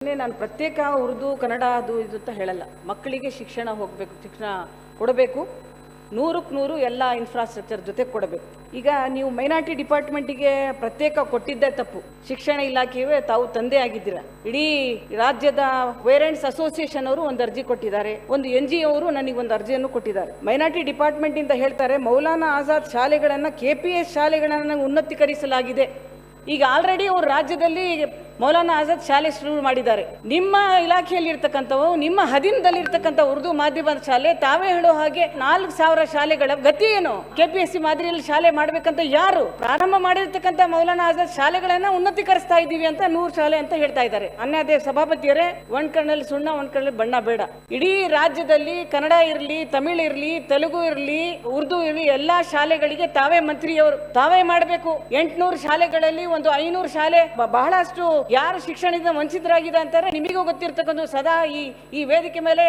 ನಾನು ಪ್ರತ್ಯೇಕ ಉರ್ದು ಕನ್ನಡ ಅದು ಇದು ಅಂತ ಹೇಳಲ್ಲ. ಮಕ್ಕಳಿಗೆ ಶಿಕ್ಷಣ ಹೋಗಬೇಕು, ಶಿಕ್ಷಣ ಕೊಡಬೇಕು, 100ಕ್ಕೆ 100 ಎಲ್ಲ ಇನ್ಫ್ರಾಸ್ಟ್ರಕ್ಚರ್ ಜೊತೆ ಕೊಡಬೇಕು. ಈಗ ನೀವು ಮೈನಾರಿಟಿ ಡಿಪಾರ್ಟ್ಮೆಂಟಿಗೆ ಪ್ರತ್ಯೇಕ ಕೊಟ್ಟಿದ್ದೇ ತಪ್ಪು. ಶಿಕ್ಷಣ ಇಲಾಖೆಯೇ ತಾವು ತಂದೆ ಆಗಿದ್ದೀರಾ. ಇಡೀ ರಾಜ್ಯದ ಪೇರೆಂಟ್ಸ್ ಅಸೋಸಿಯೇಷನ್ ಅವರು ಒಂದು ಅರ್ಜಿ ಕೊಟ್ಟಿದ್ದಾರೆ, ಒಂದು NGO ಅವರು ನನಗೆ ಒಂದು ಅರ್ಜಿಯನ್ನು ಕೊಟ್ಟಿದ್ದಾರೆ. ಮೈನಾರಿಟಿ ಡಿಪಾರ್ಟ್ಮೆಂಟ್ ಇಂದ ಹೇಳ್ತಾರೆ ಮೌಲಾನಾ ಆಜಾದ್ ಶಾಲೆಗಳನ್ನು KPS ಶಾಲೆಗಳನ್ನು ಉನ್ನತೀಕರಿಸಲಾಗಿದೆ. ಈಗ ಆಲ್ರೆಡಿ ಅವರು ರಾಜ್ಯದಲ್ಲಿ ಮೌಲಾನಾ ಆಜಾದ್ ಶಾಲೆ ಶುರು ಮಾಡಿದ್ದಾರೆ. ನಿಮ್ಮ ಇಲಾಖೆಯಲ್ಲಿ ಇರ್ತಕ್ಕಂಥವು, ನಿಮ್ಮ ಅಧೀನದಲ್ಲಿ ಇರ್ತಕ್ಕಂಥ ಉರ್ದು ಮಾಧ್ಯಮದ ಶಾಲೆ ತಾವೇ ಹೇಳೋ ಹಾಗೆ 4000 ಶಾಲೆಗಳ ಗತಿ ಏನು? KPSC ಮಾದರಿಯಲ್ಲಿ ಶಾಲೆ ಮಾಡ್ಬೇಕಂತ ಯಾರು ಪ್ರಾರಂಭ ಮಾಡಿರ್ತಕ್ಕಂಥ ಮೌಲಾನಾ ಆಜಾದ್ ಶಾಲೆಗಳನ್ನ ಉನ್ನತೀಕರಿಸ್ತಾ ಇದ್ದೀವಿ ಅಂತ 100 ಶಾಲೆ ಅಂತ ಹೇಳ್ತಾ ಇದ್ದಾರೆ. ಅನ್ಯಾದೇವ್ ಸಭಾಪತಿಯರೇ, ಒಂದ್ ಕಣ್ಣಲ್ಲಿ ಸುಣ್ಣ ಒಂದ್ ಕಣ್ಣಲ್ಲಿ ಬಣ್ಣ ಬೇಡ. ಇಡೀ ರಾಜ್ಯದಲ್ಲಿ ಕನ್ನಡ ಇರಲಿ, ತಮಿಳು ಇರಲಿ, ತೆಲುಗು ಇರಲಿ, ಉರ್ದು ಇರಲಿ, ಎಲ್ಲಾ ಶಾಲೆಗಳಿಗೆ ತಾವೇ ಮಂತ್ರಿಯವರು ತಾವೇ ಮಾಡಬೇಕು. 800 ಶಾಲೆಗಳಲ್ಲಿ ಒಂದು 500 ಶಾಲೆ ಬಹಳಷ್ಟು ಯಾರು ಶಿಕ್ಷಣದಿಂದ ವಂಚಿತರಾಗಿದೆ ಅಂತಾರೆ ನಿಮಗೂ ಗೊತ್ತಿರ್ತಕ್ಕಂಥ. ಸದಾ ಈ ವೇದಿಕೆ ಮೇಲೆ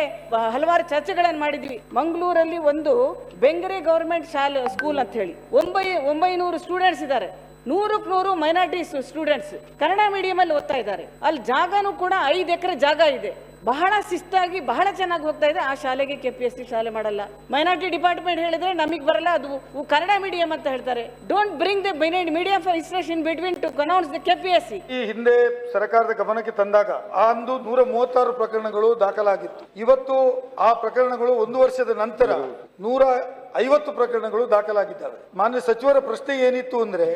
ಹಲವಾರು ಚರ್ಚೆಗಳನ್ನು ಮಾಡಿದ್ವಿ. ಮಂಗಳೂರಲ್ಲಿ ಒಂದು ಬೆಂಗರೆ ಗವರ್ಮೆಂಟ್ ಶಾಲೆ ಸ್ಕೂಲ್ ಅಂತ ಹೇಳಿ 900 ಸ್ಟೂಡೆಂಟ್ಸ್ ಇದ್ದಾರೆ. 100ಕ್ಕೆ 100 ಮೈನಾರಿಟಿ ಸ್ಟೂಡೆಂಟ್ಸ್ ಕನ್ನಡ ಮೀಡಿಯಂ ಅಲ್ಲಿ ಓದ್ತಾ ಇದ್ದಾರೆ. ಅಲ್ಲಿ ಜಾಗನೂ ಕೂಡ 5 ಎಕರೆ ಜಾಗ ಇದೆ. ಬಹಳ ಶಿಸ್ತಾಗಿ ಬಹಳ ಚೆನ್ನಾಗಿ ಹೋಗ್ತಾ ಇದೆ. ಆ ಶಾಲೆಗೆ KPSC ಶಾಲೆ ಮಾಡಲ್ಲ. ಮೈನಾರಿಟಿ ಡಿಪಾರ್ಟ್ಮೆಂಟ್ ಹೇಳಿದ್ರೆ ನಮಗೆ ಬರಲ್ಲ, ಅದು ಕನ್ನಡ ಮೀಡಿಯಂ ಅಂತ ಹೇಳ್ತಾರೆ. Don't bring the medium for instruction between two announce the KPSC. ಈ ಹಿಂದೆ ಸರ್ಕಾರದ ಗಮನಕ್ಕೆ ತಂದಾಗ ಆ ಒಂದು 136 ಪ್ರಕರಣಗಳು ದಾಖಲಾಗಿತ್ತು. ಇವತ್ತು ಆ ಪ್ರಕರಣಗಳು 1 ವರ್ಷದ ನಂತರ 150 ಪ್ರಕರಣಗಳು ದಾಖಲಾಗಿದ್ದಾವೆ. ಮಾನ್ಯ ಸಚಿವರ ಪ್ರಶ್ನೆ ಏನಿತ್ತು ಅಂದ್ರೆ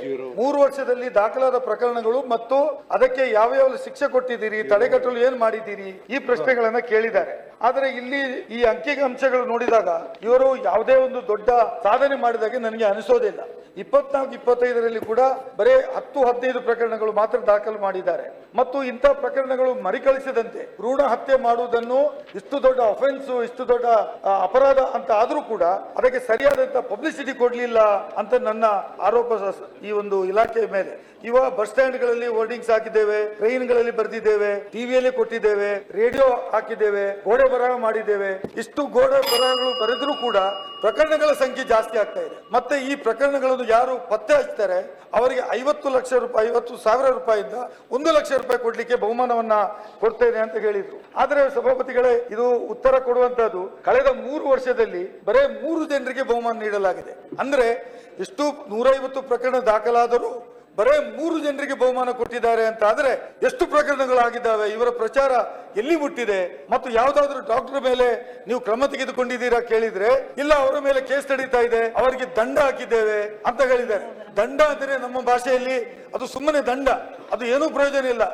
3 ವರ್ಷದಲ್ಲಿ ದಾಖಲಾದ ಪ್ರಕರಣಗಳು ಮತ್ತು ಅದಕ್ಕೆ ಯಾವ ಶಿಕ್ಷೆ ಕೊಟ್ಟಿದ್ದೀರಿ, ತಡೆಗಟ್ಟಲು ಏನ್ ಮಾಡಿದ್ದೀರಿ, ಈ ಪ್ರಶ್ನೆಗಳನ್ನ ಕೇಳಿದ್ದಾರೆ. ಆದರೆ ಇಲ್ಲಿ ಈ ಅಂಕಿಅಂಶಗಳು ನೋಡಿದಾಗ ಇವರು ಯಾವುದೇ ಒಂದು ದೊಡ್ಡ ಸಾಧನೆ ಮಾಡಿದಾಗೆ ನನಗೆ ಅನಿಸೋದಿಲ್ಲ. 24-25ರಲ್ಲಿ ಕೂಡ ಬರೇ 10-15 ಪ್ರಕರಣಗಳು ಮಾತ್ರ ದಾಖಲು ಮಾಡಿದ್ದಾರೆ. ಮತ್ತು ಇಂಥ ಪ್ರಕರಣಗಳು ಮರಿಕಳಿಸದಂತೆ ಭ್ರೂಣ ಹತ್ಯೆ ಮಾಡುವುದನ್ನು ಇಷ್ಟು ದೊಡ್ಡ ಅಫೆನ್ಸ್, ಇಷ್ಟು ದೊಡ್ಡ ಅಪರಾಧ ಅಂತ ಆದ್ರೂ ಕೂಡ ಅದಕ್ಕೆ ಸರಿಯಾದಂತ ಪಬ್ಲಿಸಿಟಿ ಕೊಡ್ಲಿಲ್ಲ ಅಂತ ನನ್ನ ಆರೋಪ ಈ ಒಂದು ಇಲಾಖೆಯ ಮೇಲೆ. ಬಸ್ ಸ್ಟ್ಯಾಂಡ್ ಗಳಲ್ಲಿ ಹೋರ್ಡಿಂಗ್ಸ್ ಹಾಕಿದ್ದೇವೆ, ಟ್ರೈನ್ ಗಳಲ್ಲಿ ಬರೆದಿದ್ದೇವೆ, ಟಿವಿಯಲ್ಲಿ ಕೊಟ್ಟಿದ್ದೇವೆ, ರೇಡಿಯೋ ಹಾಕಿದ್ದೇವೆ, ಗೋಡೆ ಬರಹ ಮಾಡಿದ್ದೇವೆ. ಇಷ್ಟು ಗೋಡೆ ಬರಹಗಳು ಬರೆದ್ರೂ ಕೂಡ ಪ್ರಕರಣಗಳ ಸಂಖ್ಯೆ ಜಾಸ್ತಿ ಆಗ್ತಾ ಇದೆ. ಮತ್ತೆ ಈ ಪ್ರಕರಣಗಳನ್ನು ಯಾರು ಪತ್ತೆ ಹಚ್ತಾರೆ ಅವರಿಗೆ 50 ಲಕ್ಷ ರೂಪಾಯಿ, 50,000 ರೂಪಾಯಿಯಿಂದ 1 ಲಕ್ಷ ರೂಪಾಯಿ ಕೊಡ್ಲಿಕ್ಕೆ ಬಹುಮಾನವನ್ನ ಕೊಡ್ತೇನೆ ಅಂತ ಹೇಳಿದ್ರು. ಆದ್ರೆ ಸಭಾಪತಿಗಳೇ, ಇದು ಉತ್ತರ ಕೊಡುವಂತದ್ದು ಕಳೆದ 3 ವರ್ಷದಲ್ಲಿ ಬರೇ 3 ಜನರಿಗೆ ಬಹುಮಾನ ನೀಡಲಾಗಿದೆ. ಅಂದ್ರೆ ಇಷ್ಟು 150 ಪ್ರಕರಣ ದಾಖಲಾದರೂ ಬರೇ 3 ಜನರಿಗೆ ಬಹುಮಾನ ಕೊಟ್ಟಿದ್ದಾರೆ ಅಂತ ಆದ್ರೆ ಎಷ್ಟು ಪ್ರಕರಣಗಳಾಗಿದ್ದಾವೆ? ಇವರ ಪ್ರಚಾರ ಎಲ್ಲಿ ಮುಟ್ಟಿದೆ? ಮತ್ತು ಯಾವ್ದಾದ್ರು ಡಾಕ್ಟರ್ ಮೇಲೆ ನೀವು ಕ್ರಮ ತೆಗೆದುಕೊಂಡಿದ್ದೀರಾ ಕೇಳಿದ್ರೆ ಇಲ್ಲ, ಅವರ ಮೇಲೆ ಕೇಸ್ ನಡೀತಾ ಇದೆ, ಅವರಿಗೆ ದಂಡ ಹಾಕಿದ್ದೇವೆ ಅಂತ ಹೇಳಿದ್ದಾರೆ. ದಂಡ ಅಂದ್ರೆ ನಮ್ಮ ಭಾಷೆಯಲ್ಲಿ ಅದು ಸುಮ್ಮನೆ ದಂಡ, ಅದು ಏನೂ ಪ್ರಯೋಜನ ಇಲ್ಲ.